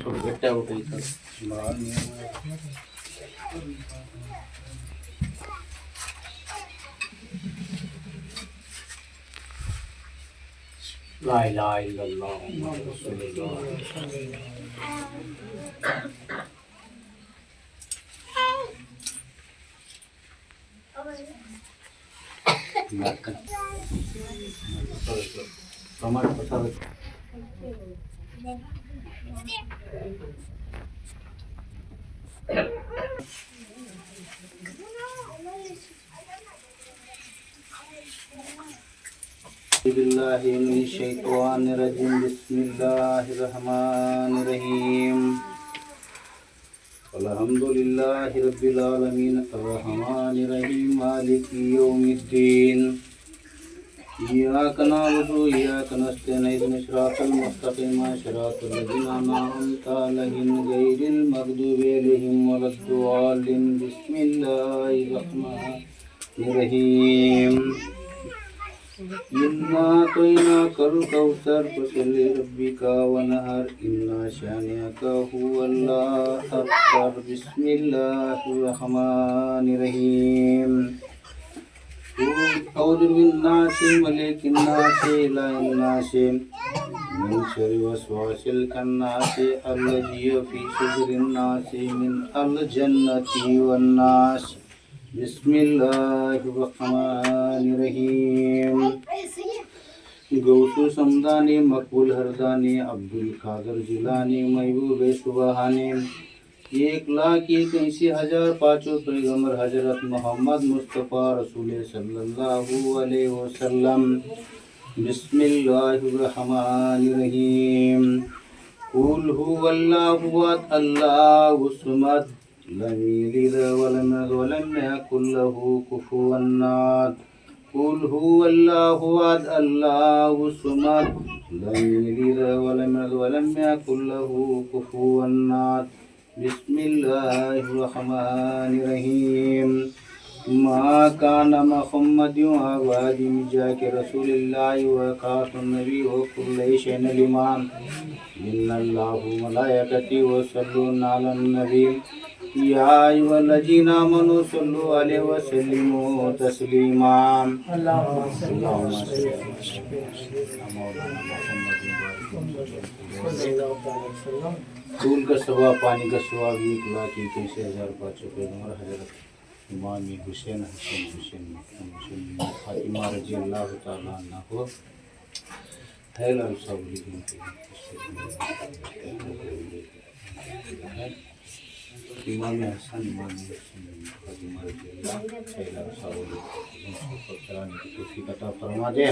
थोडं गट्ट्या होतं इथं ला इलाहा इल्लल्लाह मुहम्मद रसूलुल्लाह टमाटर पसार बिस्मिल्लाहि मिनश शैतानिर रजीम बिस्मिल्लाहिर रहमानिर रहीम अल्हम्दुलिल्लाहि रब्बिल आलमीन अर्रहमानिर रहीम मालिकी यौमिद्दीन इय्याका नअबुदु व इय्याका नस्तईन इहदिनस सिरातल मुस्तक़ीम सिरातल लज़ीना अनअमता अलैहिम गैरिल मग़दूबि अलैहिम वलद्दॉलिन बिस्मिल्लाहिर रहमानिर रहीम इन्ना अतैनाकल कौसर फसल्लि लिरब्बिका वनहर इन्ना शानिअका हुवल अबतर बिस्मिल्लाहिर रहमानिर रहीम औज़ु बिन्नासि मलिकिन नासि इलाहिन नासि मिन शर्रि वस्वासिल खन्नासि अल्लज़ी फी सुदुरिन नासि मिन अल जन्नति वन नास बिस्मिल्लाहिर रहमानिर रहीम गौसु समदानी मकबूल हरदानी अब्दुल कादर जिलानी महबूब सुबहानी 1,81,000 पैगंबर हजरत मोहम्मद मुस्तफ़ा रसूल सल्लल्लाहु अलैहि वसल्लम बिस्मिल्लाहिर रहमानिर रहीम कुल हुवल्लाहु अहद अल्लाहु समद लम यलिद वलम यूलद वलम यकुल लहू कुफुवन अहद कुल हुवल्लाहु अहद अल्लाहु समद लम यलिद वलम यूलद वलम यकुल लहू कुफुवन अहद बिस्मिल्लाहिर रहमानिर रहीम मा कान मुहम्मदुन अबा जाके रसूलिल्लाहि व खातमुन नबी व कुल्लु शैइन लिमान इन्नल्लाहु व मलाइकतहु युसल्लूना अलन नबी या अय्युहल्लज़ीना आमनू सल्लु अलैहि व सल्लिमू तस्लीमा अल्लाहुम्मा सल्लि अला मौलाना मुहम्मद फूल का सवा पानी का सवा 1,81,005 पैगंबर हजरत इमाम हुसैन फातिमा रजी अल्लाह तआला अन्हा को हैल और सब लिखने इमाम हसन इमाम फातिमा रजी अल्लाह हैल और सब लिखने चलाने की तौफीक अता फरमा दे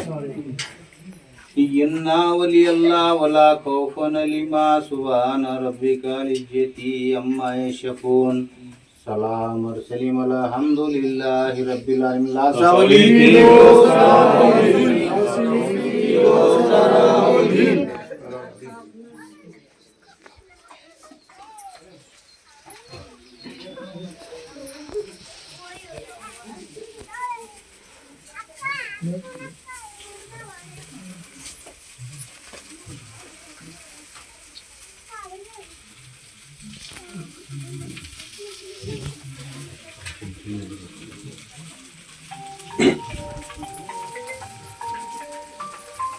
इन्ना वली अल्लाह वला खौफुन अलैहिमा सुब्हान रब्बिकल इज्जति अम्मा यसिफून सलाम सलीम अल्हम्दुलिल्लाहि रब्बिल आलमीन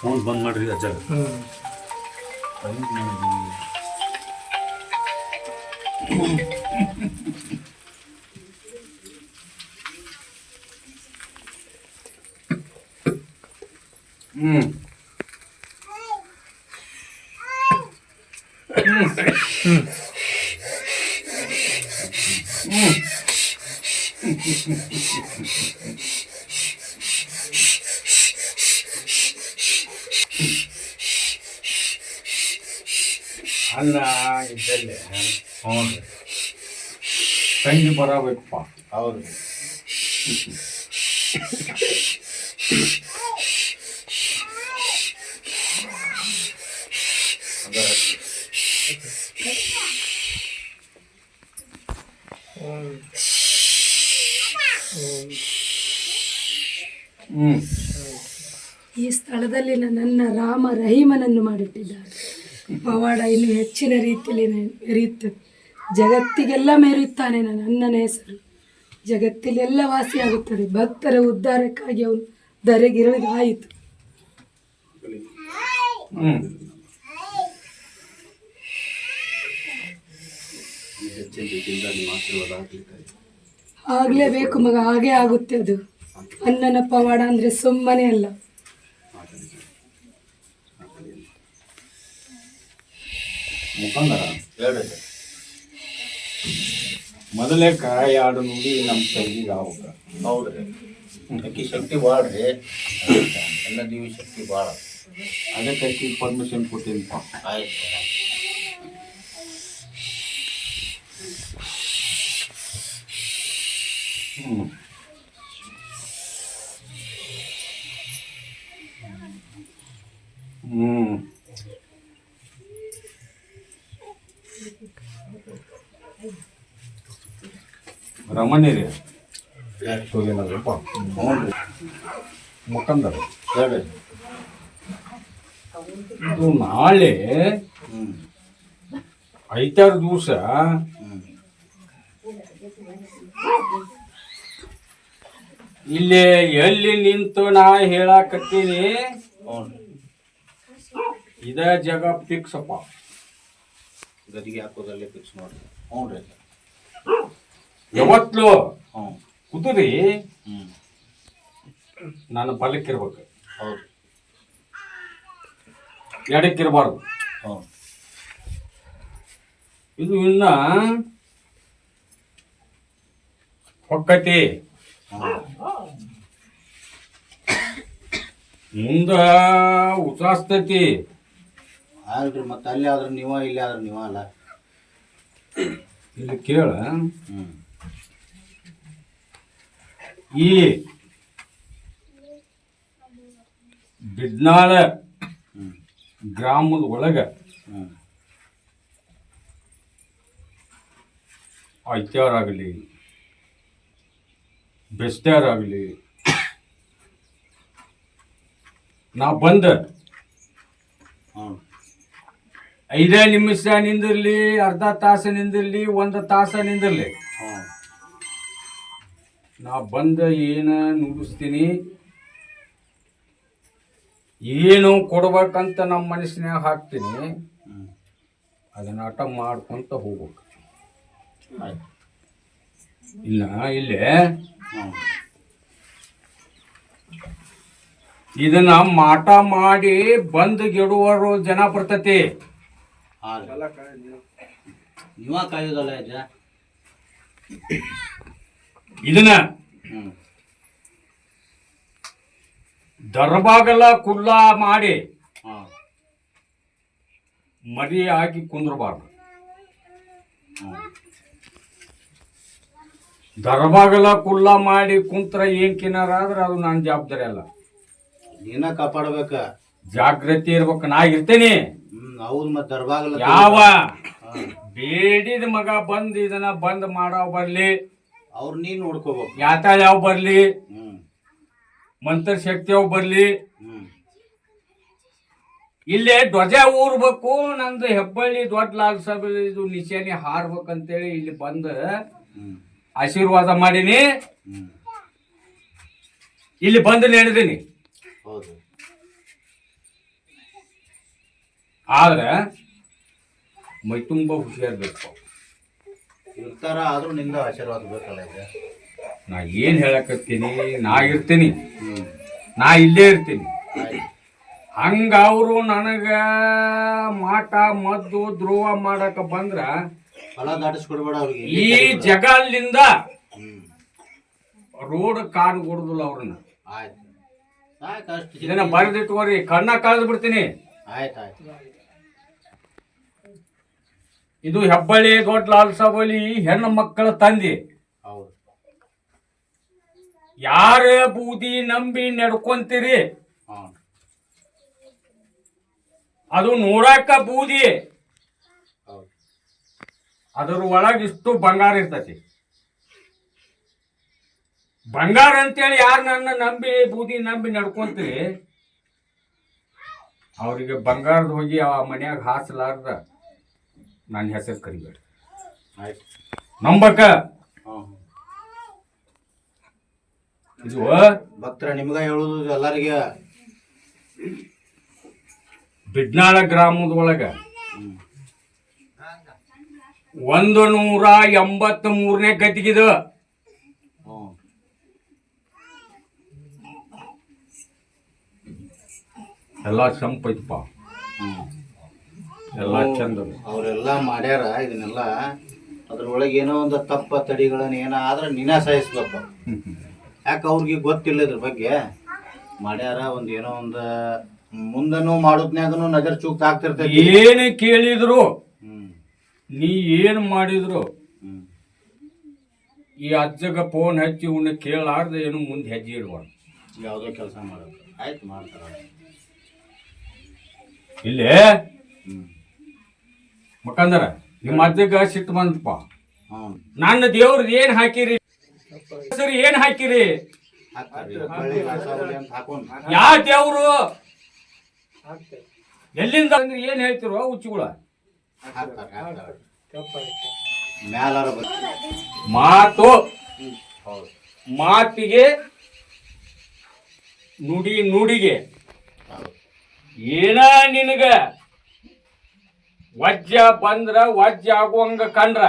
फोन बंद ಮಾಡ್ರಿ ಅಜ್ಜ ಅಲ್ಲ ಇದ್ದಲ್ಲೇ ಹ್ಞೂ ತಂಗಿ ಬರಬೇಕಪ್ಪ ಹೌದು ಈ ಸ್ಥಳದಲ್ಲಿ ನನ್ನ ರಾಮ ರಹೀಮನನ್ನು ಮಾಡಿಟ್ಟಿದ್ದಾರೆ. ಪವಾಡ ಇನ್ನು ಹೆಚ್ಚಿನ ರೀತಿಯಲ್ಲಿ ಮೆರೆಯುತ್ತದೆ. ಜಗತ್ತಿಗೆಲ್ಲ ಮೆರೆಯುತ್ತಾನೆ ನನ್ನ ಅಣ್ಣನ ಹೆಸರು. ಜಗತ್ತಿಲೆಲ್ಲ ವಾಸಿಯಾಗುತ್ತದೆ. ಭಕ್ತರ ಉದ್ಧಾರಕ್ಕಾಗಿ ಅವನು ಧರೆಗಿಳಿದಾಯಿತು. ಆಗ್ಲೇಬೇಕು ಮಗ, ಹಾಗೆ ಆಗುತ್ತೆ. ಅದು ಅಣ್ಣನ ಪವಾಡ ಅಂದ್ರೆ ಸುಮ್ಮನೆ ಅಲ್ಲ. ಮುಖಂದರ ಮೊದಲೇ ಕಾಯಿ ಆಡು ನುಡಿ ನಮ್ಮ ತಂಗಿಗೆ ಆಗ್ಬೇಕ. ಹೌದ್ರಿ, ಅಕ್ಕಿ ಶಕ್ತಿ ಭಾಳ ರೀ. ಎಲ್ಲ ದೇವಿ ಶಕ್ತಿ ಭಾಳ. ಅದಕ್ಕೆ ಅಕ್ಕಿ ಪರ್ಮಿಷನ್ ಕೊಟ್ಟಿನಿ. ಆಯ್ತು. ರಮಣಿರಿ ಹೋಗಿನಪ್ಪ. ಹ್ಞೂ ರೀ ಮುಖಂದರ ಹೇಳಿ. ಇದು ನಾಳೆ 5-6 ದಿವಸ ಇಲ್ಲಿ ಎಲ್ಲಿ ನಿಂತು ನಾ ಹೇಳಾಕತ್ತೀನಿ, ಇದ ಜಾಗ ಫಿಕ್ಸ್ ಅಪ್ಪ. ಗದಿಗೆ ಹಾಕೋದ್ರಲ್ಲೇ ಫಿಕ್ಸ್ ನೋಡಿ. ಹ್ಞೂ ರೀ. ಯಾವತ್ತು ಕುದುರಿ ನಾನು ಬಲಕ್ಕಿರ್ಬೇಕು. ಹೌದು, ಎಡಕ್ಕಿರಬಾರ್ದು. ಇದು ಇನ್ನ ಹೊಕ್ಕತಿ ಮುಂದ ಉಚಾಸ್ತೈತಿ. ಅಲ್ರಿ, ಮತ್ತೆ ಅಲ್ಲಿ ಆದ್ರೆ ನೀವ, ಇಲ್ಲಿ ಆದ್ರೆ ನೀವ ಅಲ್ಲ. ಇಲ್ಲಿ ಕೇಳ, ಈ ಬಿಡ್ನಾಳ ಗ್ರಾಮದ ಒಳಗ ಐತ್ಯಾರಾಗಲಿ ಬೆಸ್ಟ್ಯಾರಾಗಲಿ ನಾ ಬಂದ 5 ನಿಮಿಷ ನಿಂದಿರ್ಲಿ, ಅರ್ಧ ತಾಸು ನಿಂದಿರ್ಲಿ, 1 ತಾಸು ನಿಂದಿರ್ಲಿ, ನಾ ಬಂದ ಏನ ನುಡಿಸ್ತೀನಿ, ಏನು ಕೊಡ್ಬೇಕಂತ ನಮ್ಮ ಮನಸ್ಸಿನಾಗ ಹಾಕ್ತೀನಿ, ಅದನ್ನ ಆಟ ಮಾಡ್ಕೊಂತ ಹೋಗ್ಬೇಕು. ಇಲ್ಲ ಇಲ್ಲೇ ಇದನ್ನ ಮಾಟ ಮಾಡಿ ಬಂದು ಗೆಡುವರು ಜನ ಬರ್ತತಿ. ಇದನ್ನ ದರ್ಬಾಗಲ ಕುಲ್ಲ ಮಾಡಿ ಮರಿ ಹಾಕಿ ಕುಂದ್ರಬಾರ್ದು. ದರ್ಬಾಗಲ ಕುಲ್ಲ ಮಾಡಿ ಕುಂತ್ರ ಏನ್ ಕಿನಾರ ಆದ್ರೆ ಅದು ನನ್ನ ಜವಾಬ್ದಾರಿ ಅಲ್ಲ. ನೀನ ಕಾಪಾಡ್ಬೇಕ, ಜಾಗೃತಿ ಇರ್ಬೇಕು. ನಾ ಇರ್ತೇನೆ. ಹೌದು, ಮತ್ತೆ ದರ್ಬಾಗಲ ಯಾವ ಬೇಡಿದ ಮಗ ಬಂದ್ ಇದನ್ನ ಬಂದ್ ಮಾಡೋ ಬರ್ಲಿ, ಅವ್ರ ನೀನ್ ನೋಡ್ಕೋಬೇಕು. ಯಾತಾಳ ಯಾವ ಬರ್ಲಿ, ಮಂತ್ರ ಶಕ್ತಿ ಯಾವ ಬರ್ಲಿ, ಇಲ್ಲೇ ಧ್ವಜ ಊರ್ಬೇಕು. ನಂದು ಹೆಬ್ಬಳ್ಳಿ ದೊಡ್ಡ ಲಾಲ್ ಸಾಬ್ ಇದು ನಿಶಾನಿ ಹಾರ್ಬೇಕಂತೇಳಿ ಇಲ್ಲಿ ಬಂದ ಆಶೀರ್ವಾದ ಮಾಡೀನಿ. ಇಲ್ಲಿ ಬಂದು ನೆನೆದೀನಿ. ಆದ್ರೆ ಮೈ ತುಂಬ ಹುಷಾರ್ಬೇಕು. ಇರ್ತಾರ, ಆದ್ರೂ ನಿಂದ ಆಶೀರ್ವಾದ ಬೇಕಲ್ಲ. ನಾ ಏನ್ ಹೇಳಕತ್ತೀನಿ, ನಾ ಇರ್ತೀನಿ, ನಾ ಇಲ್ಲೇ ಇರ್ತೀನಿ. ಹಂಗ ಅವರು ನನಗ ಮಾಟ ಮದ್ದು ದ್ರೋಹ ಮಾಡಕ ಬಂದ್ರ ಈ ಜಗಲ್ಲಿಂದ ರೋಡ್ ಕಾಡು ಕೊಡುದಿಲ್ಲ ಅವ್ರನ್ನ. ಇದನ್ನ ಬರೆದಿಟ್ಕೋರಿ, ಕಣ್ಣ ಕಳೆದು ಬಿಡ್ತೀನಿ. ಇದು ಹೆಬ್ಬಳ್ಳಿ ದೊಡ್ಡ ಲಾಲ್ ಸಾಬಲಿ ಹೆಣ್ಣು ಮಕ್ಕಳ ತಂದೆ. ಯಾರ ಬೂದಿ ನಂಬಿ ನಡ್ಕೊಂತೀರಿ, ಅದು ನೋಡಾಕ ಬೂದಿ, ಅದರ ಒಳಗಿಷ್ಟು ಬಂಗಾರ ಇರ್ತತಿ. ಬಂಗಾರ ಅಂತೇಳಿ ಯಾರು ನನ್ನ ನಂಬಿ ಬೂದಿ ನಂಬಿ ನಡ್ಕೊಂತೀರಿ ಅವರಿಗೆ ಬಂಗಾರದ ಹೋಗಿ ಆ ಮನ್ಯಾಗ ಹಾಸಲಾರ್ದ ನನ್ನ ಹೆಸರು ಕರಿಬೇಡ. ಆಯ್ತು. ನಂಬಕ ಹಾಂ ಇದು ಭಕ್ತರ ನಿಮ್ಗ ಹೇಳುದು ಎಲ್ಲರಿಗೆ. ಬಿಡ್ನಾಳ ಗ್ರಾಮದೊಳಗ 183ನೇ ಗದ್ದಿಗಿದು. ಎಲ್ಲ ಸಂಪ ಐತಪ್ಪ, ಎಲ್ಲ ಚಂದ. ಅವರೆಲ್ಲ ಮಾಡ್ಯಾರ ಇದನ್ನೆಲ್ಲ. ಅದ್ರೊಳಗೆ ಏನೋ ಒಂದು ತಪ್ಪ ತಡಿಗಳನ್ನ ಏನಾದ್ರೆ ನೀನ ಸಹಿಸ್ಬೇಕು. ಯಾಕೆ ಅವ್ರಿಗೆ ಗೊತ್ತಿಲ್ಲ ಇದ್ರ ಬಗ್ಗೆ. ಮಾಡ್ಯಾರ ಒಂದು ಏನೋ ಒಂದು ಮುಂದನು ಮಾಡೋದ್ನ್ಯಾಗನು ನಜರ್ ಚೂಕ್ ಆಗ್ತಿರ್ತೈತಿ. ಏನು ಕೇಳಿದ್ರು ನೀ ಏನು ಮಾಡಿದ್ರು ಈ ಅಜ್ಜಗ ಫೋನ್ ಹಚ್ಚಿ ಉನ್ನ ಕೇಳಾರ್ದ ಏನು ಮುಂದೆ ಹೆಜ್ಜೆ ಇಡಬಾರ್ದು. ಯಾವುದೋ ಕೆಲಸ ಮಾಡೋದು. ಆಯ್ತು ಮಾಡ್ತಾರ. ಇಲ್ಲೇ ಮಕ್ಕಂದರ ನಿಮ್ಮ ಅಜ್ಜಗ ಸಿಟ್ಟು ಬಂದಪ್ಪ. ನನ್ನ ದೇವ್ರದ್ದು ಏನ್ ಹಾಕಿರಿ, ಸರಿ ಏನ್ ಹಾಕಿರಿ? ಯಾವ ದೇವ್ರು ಎಲ್ಲಿಂದ ಅಂದ್ರೆ ಏನ್ ಹೇಳ್ತಿರೋ ಹುಚ್ಚುಗಳ ಮಾತು ಮಾತಿಗೆ ನುಡಿ ನುಡಿಗೆ ಏನ ನಿನಗ ವಜ್ಜ ಬಂದ್ರ ವಜ್ಜ ಆಗುವಂಗ ಕಂಡ್ರ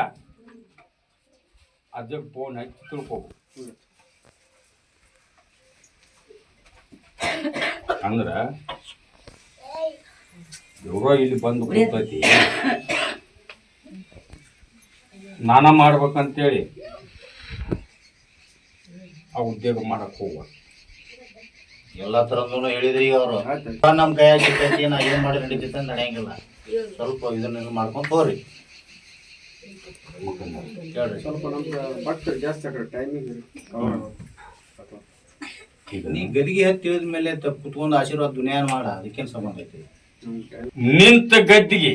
ಅದಕ್ಕೆ ಫೋನ್ ಹಚ್ಚಿ ತಿಳ್ಕೊ. ಅಂದ್ರ ಇವ್ರ ಇಲ್ಲಿ ಬಂದು ಕೂತೈತಿ ನಾನ ಮಾಡ್ಬೇಕಂತೇಳಿ ಆ ಉದ್ಯೋಗ ಮಾಡಕ್ ಹೋಗ. ಎಲ್ಲಾ ತರದ್ದು ಹೇಳಿದ್ರಿ ಅವರು. ನಮ್ ಕೈಯಾಗ ಸಿಕ್ಕೈತಿ, ನಾ ಏನ್ ಮಾಡಿ ನಡೀತೈತೆ ಅಂತ ನಡೆಯಂಗಿಲ್ಲ. ಸ್ವಲ್ಪ ಇದನ್ನ ಮಾಡ್ಕೊಂಡ್ ಹೋಗ್ರಿ. ನೀ ಗದಿಗೆ ಹತ್ತಿ ತಿಳಿದ ಮೇಲೆ ಕುತ್ಕೊಂಡು ಆಶೀರ್ವಾದ ದುನಿಯಾನ ಮಾಡ. ಅದಕ್ಕೇನ್ ಸಂಬಂಧ ಐತಿ? ನಿಂತ ಗದ್ದಿಗೆ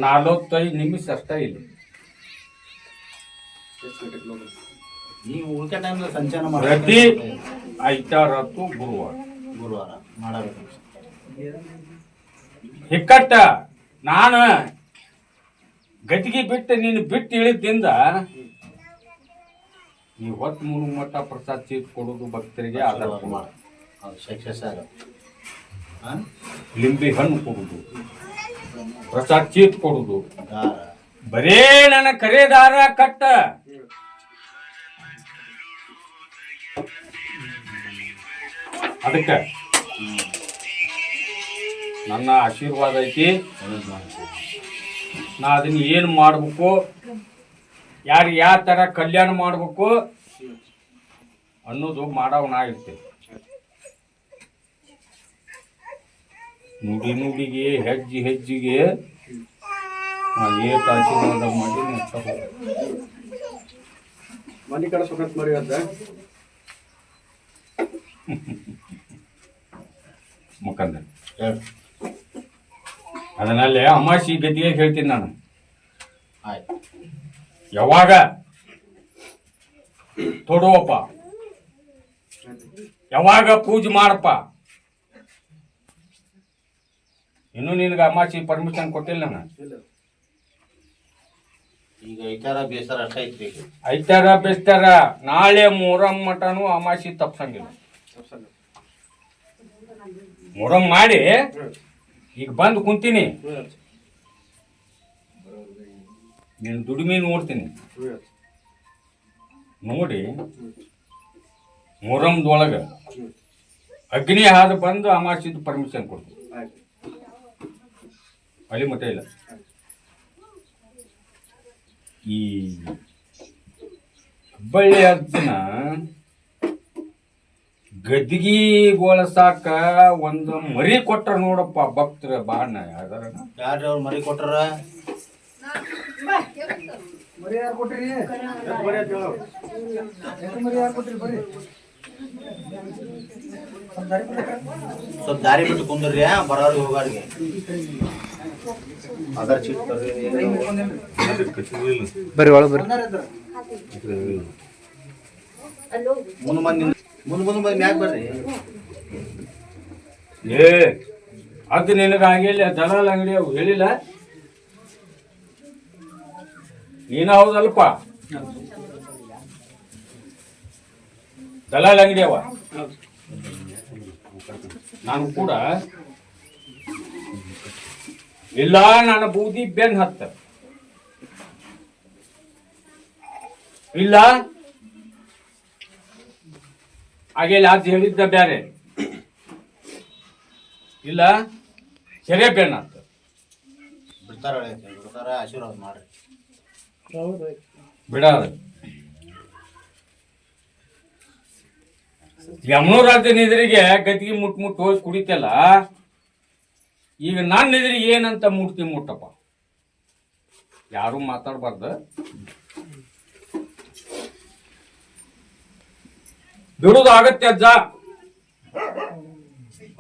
45 ನಿಮಿಷ ಅಷ್ಟ ಇಲ್ಲ. ನೀವು ಉಳ್ಕ ಟೈಮ್ ಸಂಚಾರ ಪ್ರತಿ ಐತಾರ ಗುರುವಾರ ಮಾಡಬೇಕು. ಹಿಕ್ಕಟ್ಟ ನಾನು ಗದ್ದಿಗೆ ಬಿಟ್ಟು ನೀನು ಬಿಟ್ಟು ಇಳಿದಿಂದ ನೀವು ಹೊತ್ತು 3 ಮಟ್ಟ ಪ್ರಸಾದ ಚೀಟ್ ಕೊಡೋದು ಭಕ್ತರಿಗೆ ಆಧಾರ ಮಾಡಿ ಸಕ್ಸಸ್ ಆಗುತ್ತೆ. ಲಿಂಬಿ ಹಣ್ಣು ಕೊಡುದು, ಪ್ರಸಾದ ಚೀಟ್ ಕೊಡುದು, ಬರೇ ನನ್ನ ಕರೆದಾರ ಕಟ್ಟ. ಅದಕ್ಕೆ ನನ್ನ ಆಶೀರ್ವಾದ ಐತಿ. ನಾ ಅದನ್ನ ಏನು ಮಾಡ್ಬೇಕು, ಯಾರಿಗೆ ಯಾವ ಥರ ಕಲ್ಯಾಣ ಮಾಡ್ಬೇಕು ಅನ್ನೋದು ಮಾಡವ್ ನಾ ಇರ್ತೀವಿ. ನುಡಿ ನುಡಿಗೆ ಹೆಜ್ಜೆ ಹೆಜ್ಜಿಗೆ ಏಟ್ ಆಶೀರ್ವಾದ ಮಾಡಿ ಮನೆ ಕಡೆ ಸುಖತ್ ಮಾಡಿ ಮುಖಂದ ಅದನ್ನಲ್ಲಿ ಅಮಾಸಿ ಗದ್ದಿಗೆ ಹೇಳ್ತೀನಿ ನಾನು. ಯಾವಾಗ ತೊಡುವಪ್ಪ, ಯಾವಾಗ ಪೂಜೆ ಮಾಡಪ್ಪ. ಇನ್ನು ನಿನಗೆ ಅಮಾಸಿ ಪರ್ಮಿಷನ್ ಕೊಟ್ಟಿಲ್ಲ ನಾನು. ಈಗ ಐತಾರ ಬೇಸರ ಅಷ್ಟ ಐತ್ರಿ. ಐತಾರ ಬೇಸ್ತಾರ. ನಾಳೆ ಮೊಹರಂ ಮಟನು ಅಮಾಸಿ ತಪ್ಸಂಗಿಲ್ಲ. ಮೊಹರಂ ಮಾಡಿ ಈಗ ಬಂದು ಕುಂತೀನಿ, ನೀನು ದುಡಿಮೆ ನೋಡ್ತೀನಿ. ನೋಡಿ ಮೊಹರಂದೊಳಗ ಅಗ್ನಿ ಹಾದು ಬಂದು ಅಮಾಸಿದ್ದು ಪರ್ಮಿಷನ್ ಕೊಡ್ತೀನಿ. ಅಲ್ಲಿ ಮಟ್ಟ ಇಲ್ಲ. ಈ ಹುಬ್ಬಳ್ಳಿ ಅಜ್ಜನ ಗದ್ದಿಗೆ ಗೋಳಸಾಕ ಒಂದು ಮರಿ ಕೊಟ್ರ ನೋಡಪ್ಪ ಭಕ್ತರ ಬಾಣ. ಯಾರು ಅವ್ರು ಮರಿ ಕೊಟ್ರ? ಮರಿ ಯಾರು ಕೊಟ್ರಿ? ಸ್ವಲ್ಪ ದಾರಿ ಬಿಟ್ಟು ಕುಂದ್ರಿ ಬರೋರಿಗೆ ಹೋಗಾರಿಗೆ. ಅದರ ಚೀಟ್ ಬರ್ರಿ ಒಳಗೆ ಬರ್ರಿ. ಮುಂದ್ ಬಂದ್ ಮ್ಯಾಗ ಬರ್ರಿ. ಏ ಅದು ನಿನಗಾಗಿಲ್ಲ, ದಲಾಲ್ ಅಂಗಡಿ ಅವು ಹೇಳಿಲ್ಲ, ನೀನು ಹೌದಲ್ಪ ದಲಾಲ್ ಅಂಗಡಿ ಅವ. ನಾನು ಕೂಡ ಇಲ್ಲ, ನನ್ನ ಬೂದಿ ಬೆನ್ ಹತ್ತ ಇಲ್ಲ ಹಾಗೆಲ್ಲ ಅದು ಹೇಳಿದ್ದ ಬ್ಯಾರೆ, ಇಲ್ಲ ಸೆರೆ ಬೆನ್ ಹತ್ತ ಬಿಡ್ತಾರ ಆಶೀರ್ವಾದ ಮಾಡ್ರಿ. ಬಿಡಾರ ಯಮನೂರಾಜ ನಿದ್ರಿಗೆ ಗದ್ಗಿ ಮುಟ್ ಹೋಗಿ ಕುಡಿತಲ್ಲ, ಈಗ ನನ್ನ ನಿದ್ರಿಗೆ ಏನಂತ ಮುಟ್ಟಪ್ಪ. ಯಾರು ಮಾತಾಡ್ಬಾರ್ದ, ಬಿಡುದು ಆಗತ್ತೆ ಅಜ್ಜ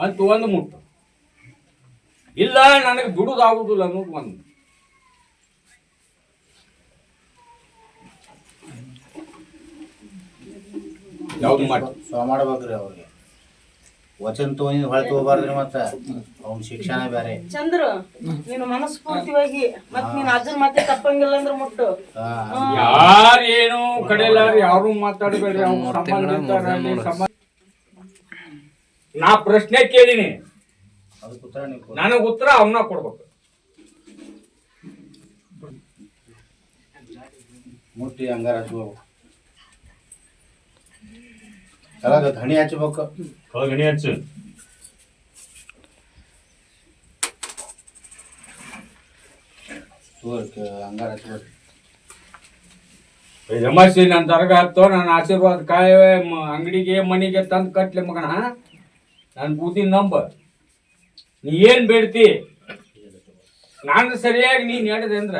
ಅಂತ ಒಂದು ಮುಟ್ಟು. ಇಲ್ಲ ನನಗೆ ಬಿಡುದಾಗುದಿಲ್ಲ ಅನ್ನೋದು ಒಂದು. ಯಾವ್ದು ಮಾಡಿ ಮಾಡ್ಬೇಕ್ರಿ ಅವ್ರಿಗೆ. ವಚನ ತಗೊಂಡ್ ಹೊಳೆ ತಗೋಬಾರ್ದ್ರಿ. ಮತ್ತ ಅವ್ನ ಶಿಕ್ಷಣ ಬೇರೆ. ಚಂದ್ರು ನೀನು ಮನಸ್ಫೂರ್ತಿಯಾಗಿ ಮತ್ ನೀನ್ ಅಜ್ಜನ್ ಮತ್ತೆ ತಪ್ಪಂಗಿಲ್ಲ ಅಂದ್ರೆ ಮುಟ್ಟು. ಯಾರೇನು ಕಡೆಯಲ್ಲ, ಯಾರು ಮಾತಾಡಬೇಡ್ರಿ. ನಾ ಪ್ರಶ್ನೆ ಕೇಳಿನಿ, ಅದಕ್ಕೆ ಉತ್ತರ ನೀವು ನನಗ ಉತ್ತರ ಅವನ್ನ ಕೊಡ್ಬೇಕು. ಮುಟ್ಟಿ ಹಂಗಾರ ಹಚ್ಬೇಕು, ಕೆಳಗ ಧಣಿ ಹಚ್ಬೇಕು. ಗಣಿ ಹಚ್ಚು. ಹಂಗಾರ ಹಚ್ಬೇಕು. ರಮಾಸಿ ನನ್ನ ದರ್ಗ ಹತ್ತೋ, ನನ್ನ ಆಶೀರ್ವಾದ ಕಾಯ ಅಂಗಡಿಗೆ ಮನೆಗೆ ತಂದು ಕಟ್ಲಿ ಮಗನ. ನನ್ನ ಬೂದಿ ನಂಬ, ನೀ ಏನ್ ಬೇಡ್ತಿ ನಾನು ಸರಿಯಾಗಿ ನೀನ್ ಹೇಳಿದೆ ಅಂದ್ರ,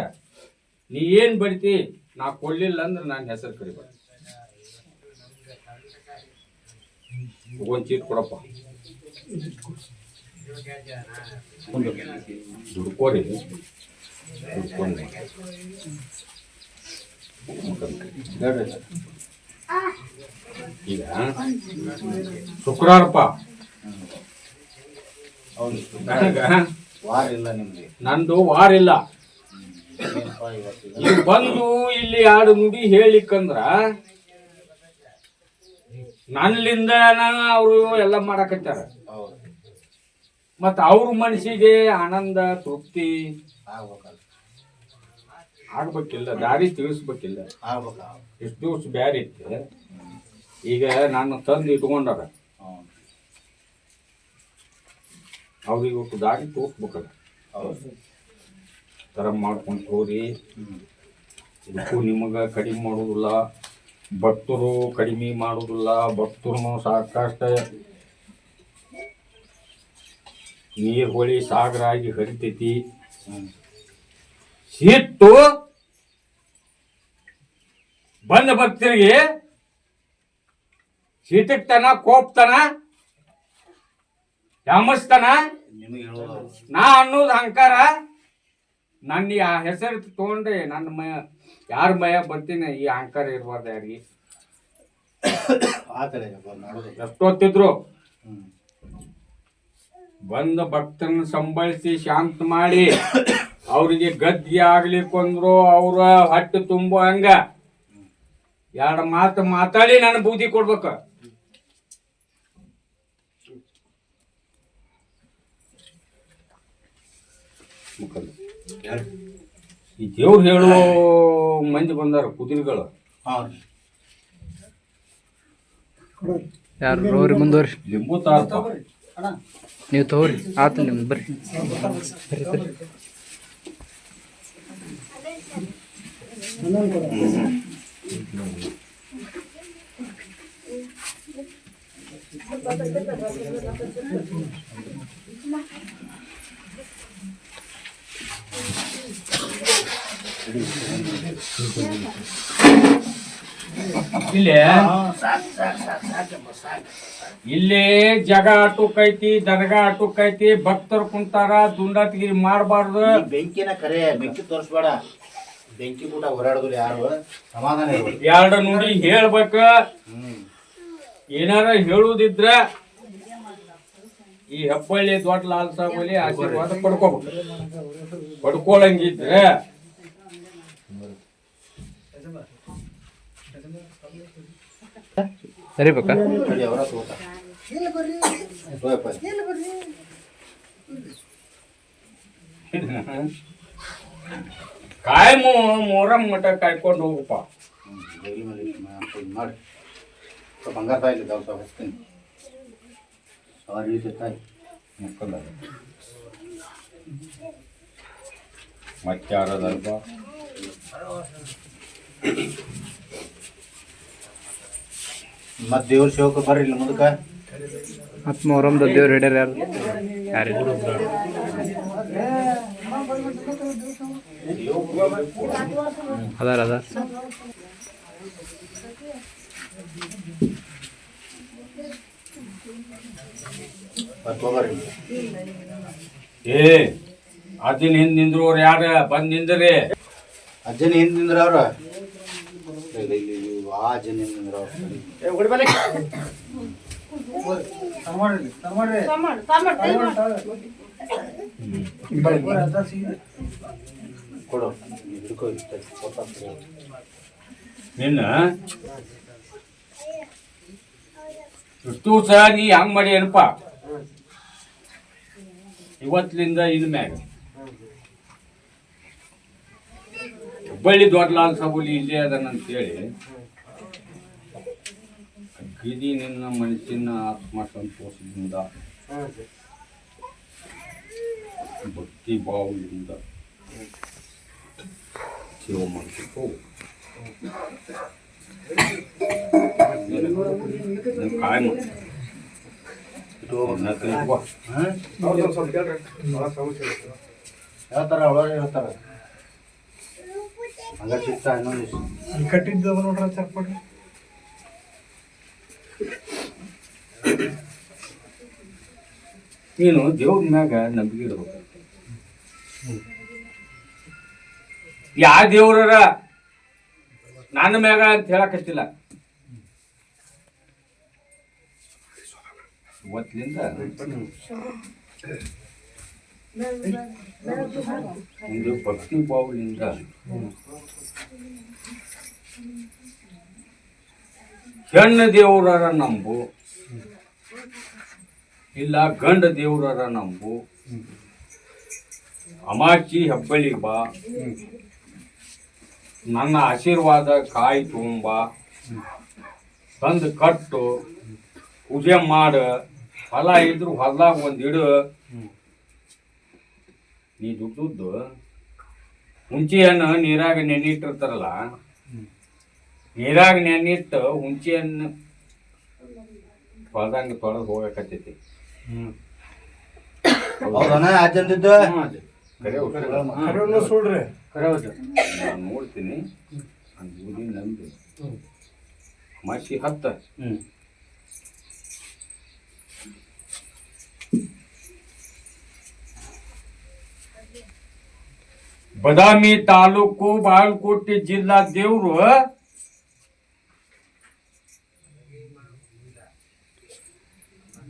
ನೀ ಏನ್ ಬೇಡ್ತಿ ನಾ ಕೊಡ್ಲಿಲ್ಲ ಅಂದ್ರೆ ನಾನು ಹೆಸರು ಕರಿಬೇಡ. ಒಂದ್ ಚೀಟ್ ಕೊಡಪ್ಪ, ದುಡ್ಕೋರಿ ಈಗ ಶುಕ್ರವಾರಪ್ಪ, ವಾರ ಇಲ್ಲ ನಿಮ್ಗೆ. ನಂದು ವಾರ ಇಲ್ಲ. ಈಗ ಬಂದು ಇಲ್ಲಿ ಎರಡು ನುಡಿ ಹೇಳಿಕ್ಕಂದ್ರ ನನ್ನಿಂದ ಅವರು ಎಲ್ಲ ಮಾಡಕತ್ತಾರ. ಮತ್ತ ಅವ್ರ ಮನಸ್ಸಿಗೆ ಆನಂದ ತೃಪ್ತಿ ಆಗ್ಬೇಕಿಲ್ಲ, ದಾರಿ ತಿಳಿಸ್ಬೇಕಿಲ್ಲ. ಎಷ್ಟು ದಿವಸ ಬ್ಯಾರೆ ಇತ್ತು, ಈಗ ನಾನು ತಂದು ಇಟ್ಕೊಂಡಾರ, ಅವ್ರಿಗೆ ಒಟ್ಟು ದಾರಿ ತೋರಿಸ್ಬೇಕಲ್ಲ. ತರ ಮಾಡ್ಕೊಂಡು ಹೋರಿ. ಇದಕ್ಕೂ ನಿಮಗೆ ಕಡಿಮೆ ಮಾಡೋದಿಲ್ಲ, ಭಕ್ತರು ಕಡಿಮೆ ಮಾಡೋದಿಲ್ಲ. ಭಕ್ತರು ಸಾಕಷ್ಟು ನೀರು ಹೊಳಿ ಸಾಗರ ಆಗಿ ಹರಿತೈತಿ. ಸಿಟ್ಟು ಬಂದ ಭಕ್ತರಿಗೆ ಸಿಟ್ಟಕ್ತನ, ಕೋಪ್ತನ, ಯಾಮಸ್ತನ, ನಾ ಅನ್ನೋದು ಅಹಂಕಾರ. ನನ್ನ ಆ ಹೆಸರು ತಗೊಂಡ್ರೆ ನನ್ನ ಮಯ ಯಾರ ಮಯ ಬರ್ತೀನಿ, ಈ ಅಹಂಕಾರ ಇರಬಾರ್ದು ಯಾರಿಗೆ. ಎಷ್ಟೊತ್ತಿದ್ರು ಬಂದ ಭಕ್ತರನ್ನ ಸಂಭಾಳಿಸಿ ಶಾಂತ ಮಾಡಿ ಅವ್ರಿಗೆ ಗದ್ಗೆ ಆಗ್ಲಿಕ್ಕಂದ್ರು ಅವ್ರ ಹೊಟ್ಟೆ ತುಂಬೋ ಹಂಗ ಎರಡು ಮಾತು ಮಾತಾಡಿ ನನ್ನ ಬೂದಿ ಕೊಡ್ಬೇಕ. ಈ ದೇವ್ರು ಹೇಳೋ ಮಂದಿ ಬಂದಾರ ಕುದುರೆಗಳು. ಯಾರು ನೋಡ್ರಿ ಮುಂದುವರಿ, ಲಿಂಬು ತಾರ್ಪ ನೀವು ತಗೋರಿ. ಆತು ನಿಮ್ದು ಬರ್ರಿ. ಇಲ್ಲಿ ಜಗ ಆಟುಕೈತಿ, ದರ್ಗ ಆಟುಕೈತಿ, ಭಕ್ತರು ಕುಂತಾರ, ದುಂಡಾಟಗಿರಿ ಮಾಡಬಾರ್ದು. ಬೆಂಕಿನ ಕರೆ, ಬೆಂಕಿ ತೋರಿಸ್ಬೇಡ. ಬೆಂಕಿ ಕೂಟ ಹೋರಾಡೋದಿಲ್ಲ ಯಾರು ಸಮಾಧಾನ ಇರ್ಬೇಕು. ಎರಡು ನುಡಿ ಹೇಳ್ಬೇಕ. ಏನಾರ ಹೇಳುದಿದ್ರ ಈ ಹೆಬ್ಬಳ್ಳಿ ದೊಡ್ಡ ಲಾಲ್ ಸಾಬಲಿ ಆಶೀರ್ವಾದ ಪಡ್ಕೋಬೇಕು. ಪಡ್ಕೊಳಂಗಿದ್ರೆ ಸರಿಬೇಕಾ? ನೋಡಿ ಅವರ ತೋಟ ಕಾಯಿ ಮೊಹರಂ ಮಠ ಕಾಯ್ಕೊಂಡು ಹೋಗಪ್ಪ. ಜಗಲಿ ಮೇಲೆ ಮಾಡಿ ಬಂಗಾರ ತಾಯಿ ದವಸ ಹಚ್ತೀನಿ ಸವಾರಿ ತಾಯಿ ಮಕ್ಕಳ ಮತ್ತಾರದಲ್ಪ ಮತ್ತೆ ದೇವ್ರ ಸೇವಕ ಬರ್ರಿ ಇಲ್ಲ ಮುಂದಕ್ಕೆ. ಮತ್ತು ಮೊಹರಂದ ದೇವ್ರು ಹಿಡ್ಯಾರ ಯಾರು? ಯಾರು ಅದಾರ ಅದಾರ. ಬರ್ರಿ ಏ ಅಜ್ಜಿನ ಹಿಂದ್ ನಿಂದ್ರೋರು ಯಾರ ಬಂದ್ ನಿಂದ್ರಿ. ಅಜ್ಜನ ಹಿಂದ್ ನಿಂದ್ರ ಅವ್ರ ಆ ಅಜ್ಜನ ಹಿಂದ್ ನಿಂದ್ರ ಅವ್ರ ಕೊಡು ಹಿಡ್ಕೊ ನಿನ್ನ ಇಷ್ಟು ಸಹ ನೀ ಹಂಗ್ ಮಾಡಿ ಏನಪ್ಪ ಇವತ್ತಿನಿಂದ ಇದ್ ಮ್ಯಾಗ ಹುಬ್ಬಳ್ಳಿ ದೊಡ್ಡ ಲಾಲ್ ಸಾಬುಲಿ ಇಲ್ಲೇ ಅದನ್ನಂತೇಳಿ ಗಿದಿ ನಿನ್ನ ಮನಸ್ಸಿನ ಆತ್ಮ ಸಂತೋಷದಿಂದ ಭಕ್ತಿ ಭಾವದಿಂದ ಸೇವೆ ಮಾಡ್ಬೇಕು. ಕಾಯಂ ಹೇಳ್ತಾರ ಅವಳವ್ರು ಹೇಳ್ತಾರ ಹಂಗ ಸಿಗ್ತಾ ಇನ್ನೊಂದು ಕಟ್ಟಿದ್ದು ನೋಡ್ರ ಚರ್ಪಡಿ ನೀನು ದೇವ್ರ ಮ್ಯಾಗ ನಂಬಿಕೆ ಇಡ್ಬೇಕು. ಯಾವ ದೇವ್ರ ನನ್ನ ಮ್ಯಾಗ ಅಂತ ಹೇಳಕತ್ತಿಲ್ಲ. ಇವತ್ತಿನಿಂದ ಒಂದು ಭಕ್ತಿ ಭಾವದಿಂದ ಹೆಣ್ಣು ದೇವ್ರರ ನಂಬು ಇಲ್ಲ ಗಂಡ ದೇವ್ರರ ನಂಬು. ಅಮಾಚಿ ಹೆಬ್ಬಳ್ಳಿಗೆ ಬಾ, ನನ್ನ ಆಶೀರ್ವಾದ ಕಾಯಿ ತಗೊಂಬ, ತಂದು ಕಟ್ಟು, ಪೂಜೆ ಮಾಡ, ಹೊಲ ಇದ್ರು ಹೊಲದಾಗ ಒಂದಿಡು. ನೀ ದುಡ್ಡು ಹುಂಚಿಯನ್ನು ನೀರಾಗ ನೆನ್ನಿಟ್ಟಿರ್ತಾರಲ್ಲ, ನೀರಾಗ ನೆನ್ನಿಟ್ಟು ಹುಂಚಿಯನ್ನು ಹೊಲದಂಗ ತೊಳೆದು ಹೋಗಕತ್ತೈತಿ. ಹೌದನ ಅಜ್ಜಂದಿದ್ದು ಸುಡ್ರಿ ನಾನು ನೋಡ್ತೀನಿ. ಬೂದಿ ನಂಬಿ ಮಸಿ ಹತ್ತ ಬದಾಮಿ ತಾಲೂಕು ಬಾಗಲಕೋಟೆ ಜಿಲ್ಲಾ ದೇವ್ರು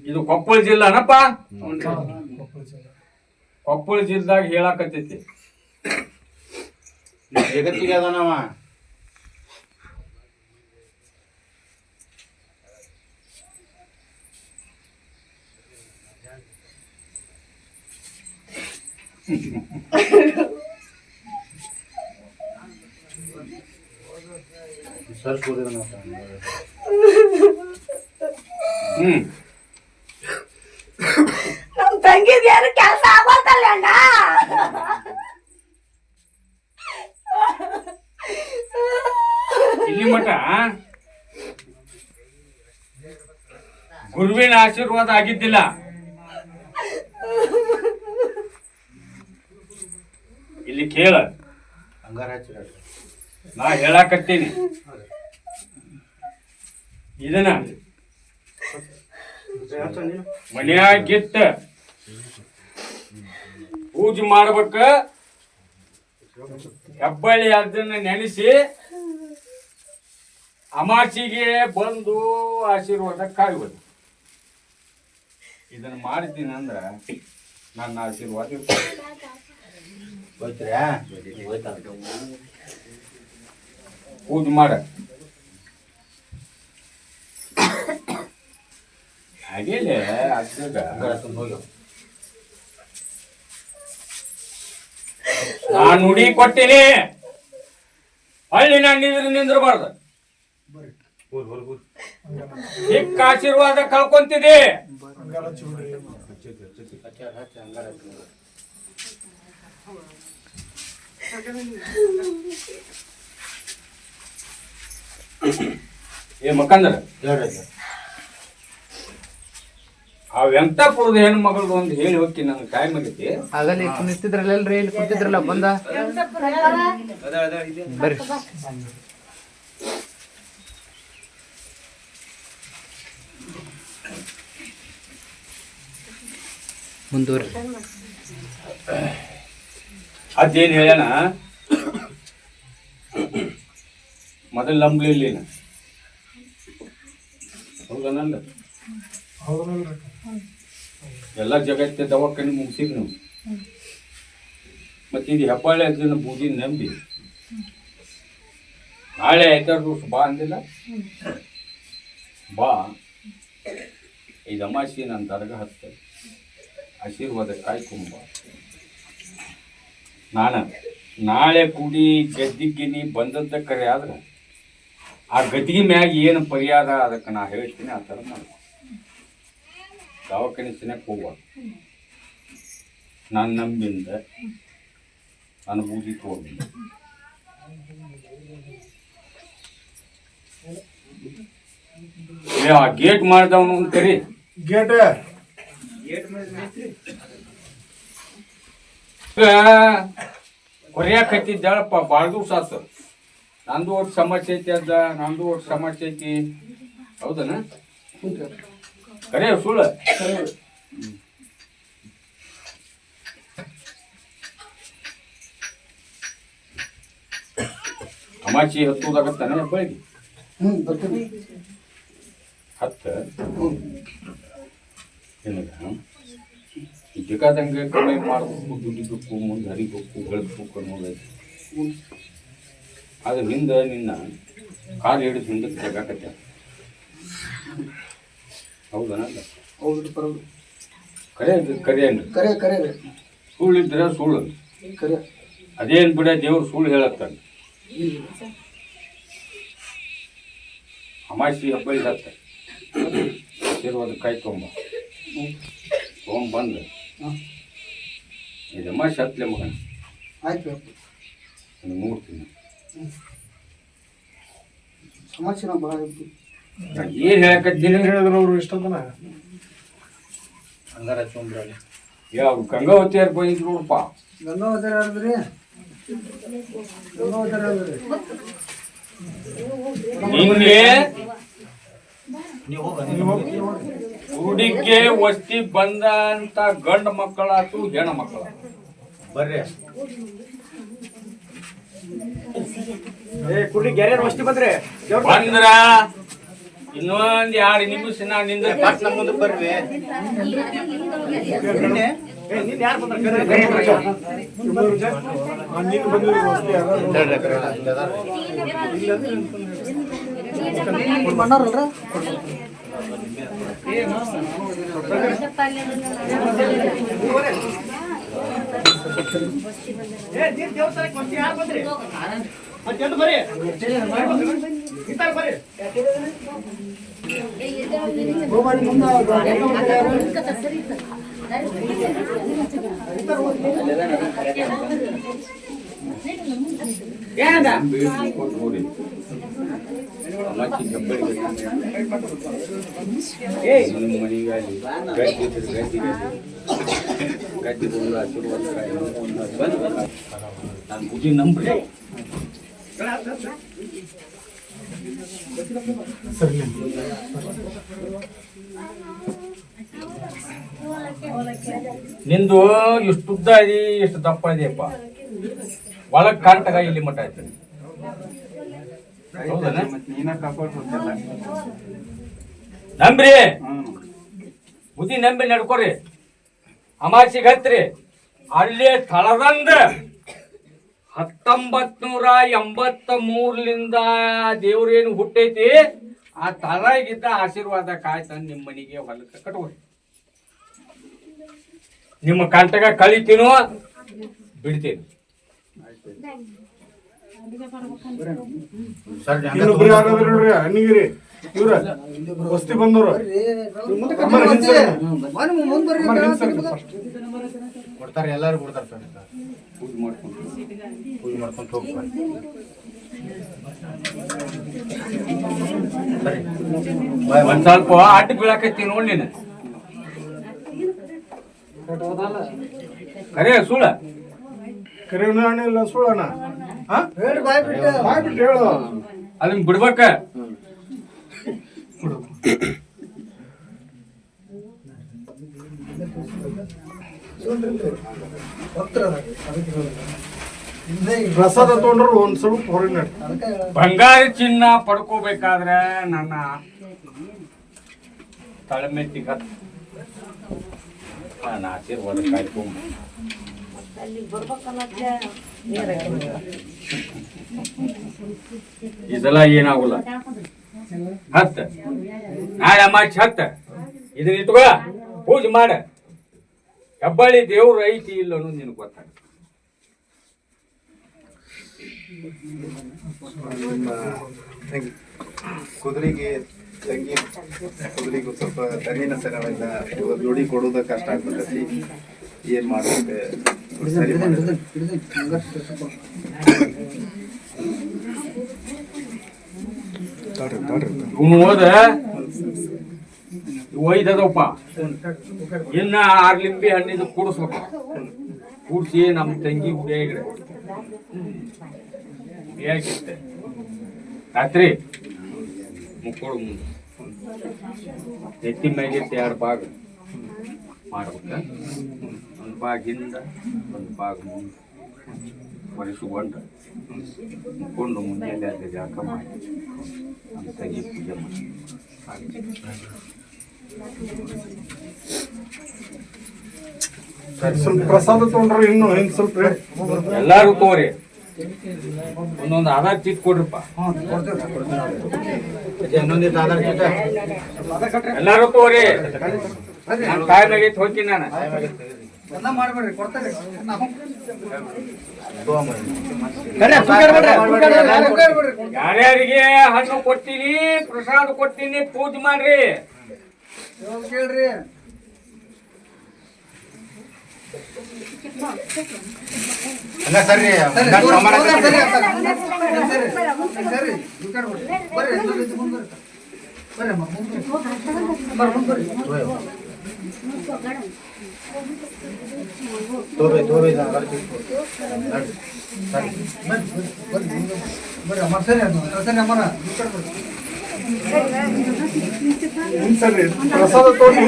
ಇದು ಕೊಪ್ಪಳ ಜಿಲ್ಲಾನಪ್ಪ. ಕೊಪ್ಪಳ ಜಿಲ್ಲಾಗ ಹೇಳಾಕತ್ತೈತಿ. ಜಗತ್ತಿಗೆ ಅದನವ ಸರ್ ನಮ್ ತಂಗಿದ ಯಾರು ಕೆಲಸ ಆಗೋತಲ್ಲ ಅಣ್ಣ. ಇಲ್ಲಿ ಮಠ ಗುರುವಿನ ಆಶೀರ್ವಾದ ಆಗಿದ್ದಿಲ್ಲ. ಇಲ್ಲಿ ಕೇಳ, ಹಂಗಾರ ಹಚ್ಚಿರ ನಾ ಹೇಳಾಕತ್ತೀನಿ. ಇದನ್ನ ಮನ್ಯಾಗಿಟ್ಟ ಪೂಜೆ ಮಾಡ್ಬೇಕ. ಹೆಬ್ಬಳ್ಳಿ ಅದನ್ನ ನೆನೆಸಿ ಅಮಾಚಿಗೆ ಬಂದು ಆಶೀರ್ವಾದ ಕಾಯುವುದು. ಇದನ್ನ ಮಾಡಿದ್ದೀನಿ ಅಂದ್ರ ನನ್ನ ಆಶೀರ್ವಾದ ಇರ್ತದೆ. ಪೂಜೆ ಮಾಡ ಹಾಗೇಲೆ ನಾನು ನುಡಿ ಕೊಟ್ಟೇನಿ, ಹಳ್ಳಿ ನಾನು ನಿಂದ್ರಬಾರ್ದು. ಸಿಕ್ಕ ಆಶೀರ್ವಾದ ಕಳ್ಕೊಂತಿದೆ. ಏ ಮಕ್ಕಂದ್ರ ಆ ವೆಂಕಟಾಪುರದ ಹೆಣ್ಣು ಮಗಳದು ಒಂದು ಹೇಳಿ ಹೋಗ್ತೀನಿ, ನನ್ಗೆ ಟೈಮ್ ಆಗೈತಿ. ಆಗಲಿ ಕುಣಿಸ್ತಿದ್ರಲ್ಲಲ್ರಿ, ಇಲ್ಲಿ ಕೂತಿದ್ರಲ್ಲ ಬಂದ ಬರ್ರಿ. ಮುಂದುವರಿ. ಅದೇನು ಹೇಳ್ಯಾನ, ಮೊದಲು ನಂಬಲಿಲ್ಲ. ಹೌದನಲ್ಲ, ಎಲ್ಲ ಜಗತ್ತೆ ದವಾಖಾನೆ ಮುಗಿಸಿದ್ ನಾವು. ಮತ್ತೆ ಇದು ಹೆಬ್ಬಾಳೆ ಅದನ್ನ ಬೂದಿ ನಂಬಿ ನಾಳೆ 5 ದಿವಸ ಬಾ ಅಂದಿಲ್ಲ. ಬಾ, ಈ ಅಮಾಸಿ ನನ್ನ ದರ್ಗ ಹತ್ತ ಆಶೀರ್ವಾದ ಕಾಯ್ಕೊಂಬ. ನಾನು ನಾಳೆ ಕೂಡಿ ಗದ್ದಿಗೆ ನೀ ಬಂದದ್ದ ಕರೆ ಆದ್ರೆ ಆ ಗದ್ದಿಗೆ ಮ್ಯಾಗ ಏನು ಪರಿಹಾರ ಅದಕ್ಕೆ ನಾ ಹೇಳ್ತೀನಿ, ಆ ಥರ ಮಾಡಿ. ದವಾಖಾನೆ ಸಿನಕ್ಕೆ ಹೋಗ್ಬಾರ್ದು. ನಾನು ನಂಬಿಂದ ನಾನು ಬೂದಿ ತಗೊಂಡಿದ್ದೆ. ಆ ಗೇಟ್ ಮಾಡಿದವನು ಕರಿ. ಗೇಟ್ ಹೊರ್ಯಾಕ ಹತ್ತಿದ್ದಾಳಪ್ಪ, ಭಾಳ ದಿವಸ ಆತು. ನಂದು ಒಟ್ಟು ಸಮಸ್ಯೆ ಐತಿ ಅದ, ನಂದು ಒಟ್ಟು ಸಮಸ್ಯೆ ಐತಿ. ಹೌದನ? ಕರೆ ಸುಳ್ಳು. ಅಮಾಚಿ ಹತ್ತೋದಾಗತ್ತಾನೆ ಬೆಳಿಗ್ಗೆ 10 ಏನಾಗ ಬೇಕಾದಂಗೆ ಕಮ್ಮಿ ಮಾಡಬೇಕು, ದುಡಿಬೇಕು, ಮುಂದೆ ಹರಿಬೇಕು, ಬೆಳೆಸ್ಬೇಕು ಅನ್ನೋದೈತಿ. ಆದ್ರೆ ಹಿಂದೆ ನಿನ್ನ ಕಾಲು ಹಿಡಿದು ಹಿಂದಕ್ಕೆ ಜಗಾಕತ್ತೆ. ಹೌದನಲ್ಲ? ಹೌದು ಬರೋದು. ಕರೆ ಕರೆ ಅನ್ರಿ, ಕರೆ ಕರೆ ಸುಳ್ಳು ಇದ್ರೆ ಸುಳ್ಳು ಕರೆ. ಅದೇನು ಬಿಡ, ದೇವ್ರು ಸುಳ್ಳು ಹೇಳತ್ತಾನೆ. ಅಮಾಸಿ ಹಬ್ಬಳಿ ಹತ್ತ ಆಶೀರ್ವಾದ ಕಾಯಿ ತೊಗೊಂಬಂದು ಇದು ಅಮಾಸಿ ಹತ್ತಲೆ ಮಗನ ಆಯ್ತು, ನೋಡ್ತೀನಿ. ಸಮಸ್ಯೆ ನಾವು ಭಾಳ ಐತಿ. ನಾನು ಏನು ಹೇಳಕತ್ತೀನಿ ಹೇಳಿದ್ರು ಅವರು ಇಷ್ಟೊಂದನ ಹಂಗಾರ ಚುಂಬ್ರಲ್ಲಿ ಯಾವ ಗಂಗಾವತಿಯರ್ ಬಂದಿದ್ರು ನೋಡಪ್ಪ. ಗಂಗಾವತರ ಹೇಳಿದ್ರಿ, ಗಂಗಾವತರ ಹೇಳಿದ್ರಿ. ನಿನ್ನೆ ಹುಡುಗಿಗೆ ವಸ್ತಿ ಬಂದ ಅಂತ ಗಂಡು ಮಕ್ಕಳಾತು ಹೆಣ್ಣು ಮಕ್ಕಳ ಬರ್ರಿ. ಬಂದ್ರ ಇನ್ನೊಂದ್ 2 ನಿಮಿಷ ನಿಂದ ಮುಂದೆ ಬರ್ರಿ. ಮಣ್ಣಾರಲ್ರ ನೋಡಿ ಮನೆಗಾಗಿ ಗದ್ದೆ ಬಂದು ಆಶೀರ್ವಾದ ನಾನು ಬುದ್ಧಿ ನಂಬ್ರಿ. ನಿಂದು ಇಷ್ಟು ಉದ್ದ ಇದೆ, ಎಷ್ಟು ದಪ್ಪ ಇದೆಯಪ್ಪ. ಒಳಗ್ ಕಂಟಗ ಇಲ್ಲಿ ಮಠ ಐತೆ. ಹೌದನ? ನಂಬ್ರಿ ಬುದ್ಧಿ ನಂಬಿ ನಡ್ಕೋರಿ. ಅಮಾಸಿಗೆ ಹತ್ರಿ ಅಲ್ಲೇ ತಳದಂದ 1983 ದೇವ್ರೇನು ಹುಟ್ಟೈತಿ ಆ ತಳಗಿದ್ದ ಆಶೀರ್ವಾದ ಕಾಯ್ತ ನಿಮ್ಮ ಮನೆಗೆ ಹೊಲಕ್ಕೆ ಕಟ್ಕೋರಿ. ನಿಮ್ಮ ಕಂಟಗ ಕಳಿತೀನೋ ಬಿಡ್ತೀನಿ. ಇನ್ನೊಬ್ರು ಯಾರಾದ್ರೂ ನೋಡ್ರಿ ಅಣ್ಣಿಗಿರಿ ಇವ್ರ ವಸ್ತಿ ಬಂದವ್ರು ಕೊಡ್ತಾರೆ, ಎಲ್ಲರೂ ಕೊಡ್ತಾರೆ. ಪೂಜೆ ಮಾಡ್ಕೊಂಡು ಹೋಗ್ತಾರೆ. ಒಂದ್ ಸ್ವಲ್ಪ ಅಡ್ಡ ಬೀಳಾಕೈತಿ ನೋಡಿ ನೀನು. ಕರೆ ಸುಳ್ಳ ಕರೆನ ಅಣ್ಣ ಇಲ್ಲ ಸುಳ್ಳಣ್ಣ ಬಾಯ್ಬಿಟ್ಟು ಹೇಳು. ಅದನ್ನ ಬಿಡ್ಬೇಕ. ಪ್ರಸಾದ ತಗೊಂಡ್ರು ಒಂದ್ ಸ್ವಲ್ಪ ಹೊರಗೆ ಬಂಗಾರ ಚಿನ್ನ ಪಡ್ಕೋಬೇಕಾದ್ರ ನನ್ನ ತಳಮೆತ್ತಿಗ ಆಶೀರ್ವಾದ ಕಾಯ್ಕೊಂಬ. ಇದೆಲ್ಲ ಏನಾಗಲ್ಲ. ಹತ್ತ ನಾಳೆ ಅಮಾಚ್ ಹತ್ತ ಇದನ್ನ ಇಟ್ಕೋ, ಪೂಜೆ ಮಾಡ. ಹೆಬ್ಬಳ್ಳಿ ದೇವ್ರು ಐತಿ ಇಲ್ಲ ಅನ್ನೋದು ನಿನಗೆ ಗೊತ್ತಾಗ. ಕುದುರೆಗೆ ತಂಗಿ ಕುದುರೆಗೂ ಸ್ವಲ್ಪ ದನಿನ ಸರವೆಲ್ಲ ನುಡಿ ಕೊಡೋದ ಕಷ್ಟ ಆಗ್ತೈತಿ. ಏನ್ ಮಾಡ್ಬೇಕು ಸರಿ ಇವನು ಹೋದ ಒಯ್ದದಪ್ಪ. ಇನ್ನ 6 ಲಿಂಬೆ ಹಣ್ಣಿದು ಕೂಡಿಸ್ಬೇಕು. ಕೂಡಿಸಿ ನಮ್ಮ ತಂಗಿ ಹುಡಿಯಾಗಿಡ ಹೇಗಿತ್ತೆ ರಾತ್ರಿ ಮುಕ್ಕೋಳು ಮುಂದೆ ಎತ್ತಿ ಮ್ಯಾಗಿಟ್ಟು 2 ಭಾಗ ಮಾಡ್ಬೇಕ. ಒಂದು ಭಾಗ ಹಿಂದ, ಒಂದು ಭಾಗ ಮುಂದೆ ಒರೆಸ್ಕೊಂಡು ಮುಕ್ಕೊಂಡು ಮುಂಜಾನೆ ಅಲ್ಲಿ ಜಾಕ ಮಾಡಿ ನಮ್ಮ ತಂಗಿ ಪೂಜೆ ಮಾಡಿ ಸ್ವಲ್ಪ ಪ್ರಸಾದ ತಗೊಂಡ್ರು ಇನ್ನು ಹಿಂಗ್ ಸ್ವಲ್ಪ ಎಲ್ಲಾರು ತಗೋರಿ. ಒಂದೊಂದು ಆಧಾರ್ ಚೀಟ್ ಕೊಡ್ರಪ್ಪ. ಇನ್ನೊಂದಿತ್ತು ಆಧಾರ್ ಚೀಟ ಎಲ್ಲಾರು ತಗೋರಿ. ನಾನು ಟೈಮ್ ಆಗೈತಿ ಹೋಗ್ತೀನಿ. ನಾನು ಮಾಡ್ಬೇಡ್ರಿ, ಕೊಡ್ತಾರೆ. ಯಾರ್ಯಾರಿಗೆ ಹಣ್ಣು ಕೊಡ್ತೀನಿ, ಪ್ರಸಾದ ಕೊಡ್ತೀನಿ, ಪೂಜೆ ಮಾಡ್ರಿ. ಕೇಳ್ರಿ ಅಲ್ಲ ಸರಿ ಪ್ರಸಾದ ತಗೊಂಡು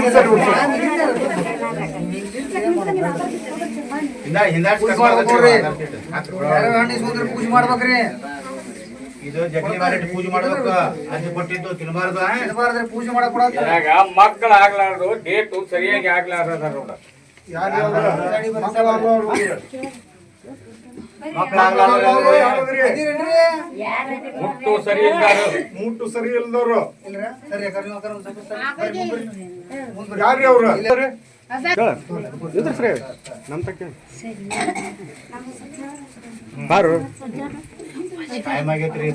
ಪೂಜೆ ಮಾಡ್ಬೇಕ್ರಿ. ಇದು ಜಗಲಿ ಮಾರಿಟ್ಟು ಪೂಜೆ ಮಾಡ್ಬೇಕು. ಅಜ್ಜಿ ಕೊಟ್ಟಿದ್ದು ತಿನ್ಬಾರ್ದು. ತಿನ್ಬಾರ್ದ್ರಿ, ಪೂಜೆ ಮಾಡಕ್ ಕೊಡ. ಮಕ್ಕಳು ಆಗ್ಲಾರ್ದು, ಡೇಟು ಸರಿಯಾಗಿ ಆಗ್ಲಾರ್ದ ನೋಡ. ಮುಟ್ಟು ಸರಿ ಇಲ್ದಾರು, ಮುಟ್ಟು ಸರಿ ಇಲ್ದವ್ರು ಮುಂದ್ಬರ್ರಿ. ಯಾರ್ರಿ ಅವ್ರು ಸರಿ ನಮ್ ತಕ್ಕ ಬಾರು ಟೈಮ್ ಆಗೈತ್ರಿ.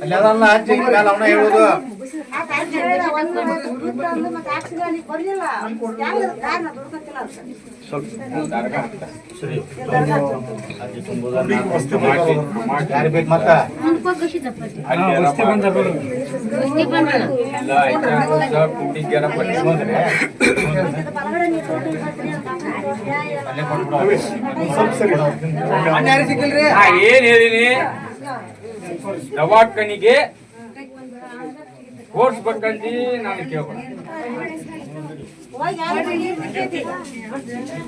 ಅಲ್ಲಿ ಅದಲ್ಲ ಅಜ್ಜಿ ಮೇಲೆ ಅವನ ಹೇಳುದು. ಯಾರು ಬೇಕು ಮತ್ತ ಏನ್ ಹೇಳಿನಿ, ದವಾಖಾನಿಗೆ ತೋರ್ಸ್ಬೇಕಂದಿ ನಾನು ಕೇಳ್ಬೇಡ.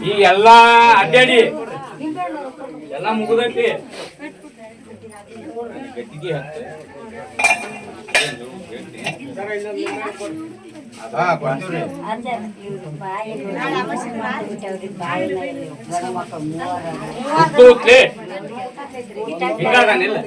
ಈ ಎಲ್ಲಾ ಅಡ್ಡಾಡಿ ಎಲ್ಲ ಮುಗಿದೈತಿ ಗಟ್ಟಿಗೆ ಹಿಂಗಾಗನಿಲ್ಲ